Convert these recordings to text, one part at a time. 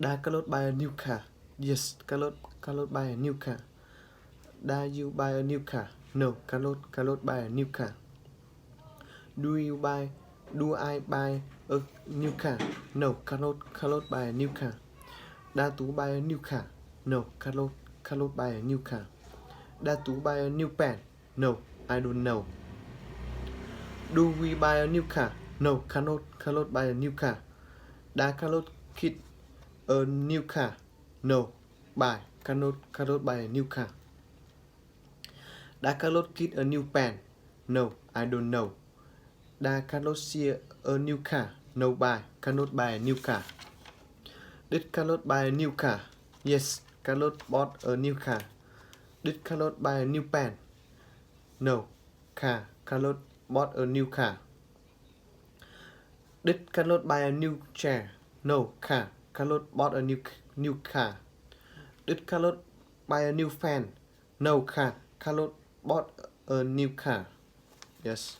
Da cannot buy a new car. Yes, cannot buy a new car. Da you buy a new car? No, cannot buy a new car. Do I buy a new car? No, cannot buy a new car. Da Tú buy a new car? No, cannot buy a new car. Da Tú buy a new pen? No, I don't know. Do we buy a new car? No, cannot buy a new car. Da cannot get a new car? No, cannot buy a new car. Da cannot get a new pen? No, I don't know. Da cannot see a new car? No, cannot buy a new car. Did cannot buy a new car? Yes, cannot bought a new car. Did cannot buy a new pen? No, cannot bought a new car. Did cannot buy a new chair? No, cannot bought a new car. Did cannot buy a new fan? No, cannot bought a new car. Yes.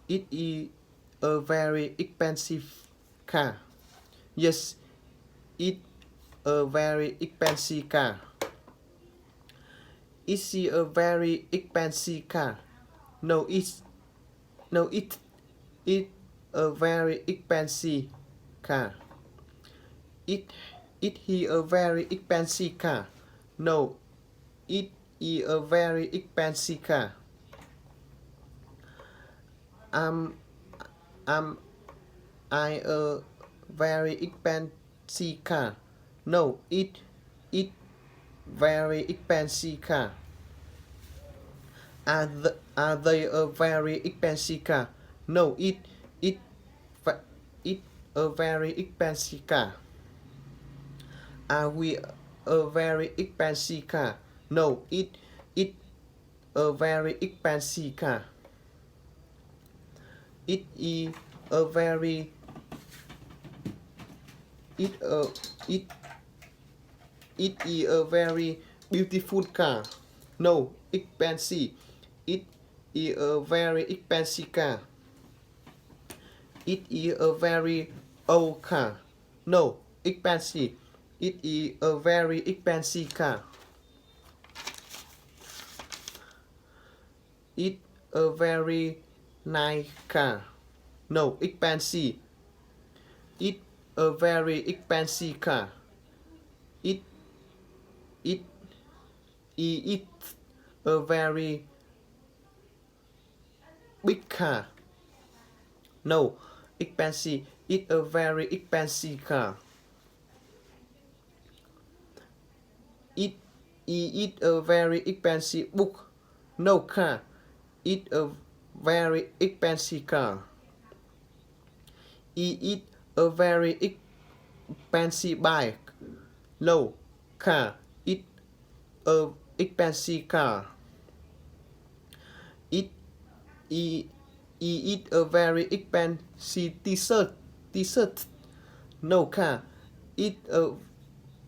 It is a very expensive car. Yes, it a very expensive car. Is it a very expensive car? No, it a very expensive car. It he a very expensive car. No, it is a very expensive car. I a very expensive car. No, it very expensive car. Are they a very expensive car? No, it a very expensive car. Are we a very expensive car? No, it a very expensive car. It is a very it is a very beautiful car. No, expensive. It is a very expensive car. It is a very old car. No, expensive. It is a very expensive car. It a very nice car. No, expensive. It a very expensive car. It a very big car. No, expensive. It a very expensive car. It a very expensive book. No, car. It a very expensive car. It a very expensive bike. No, car. It a expensive car. It a very expensive t-shirt. No, car. It a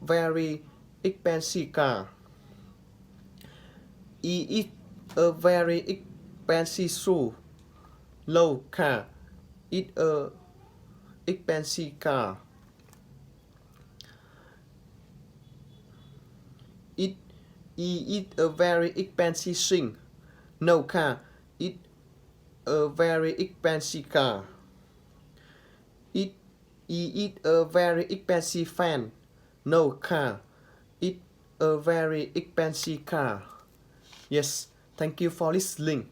very expensive car. It a very expensive shoe. No, car. It a expensive car. It a very expensive thing. No, car. It a very expensive car. It a very expensive fan. No, car. It a very expensive car. Yes, thank you for listening.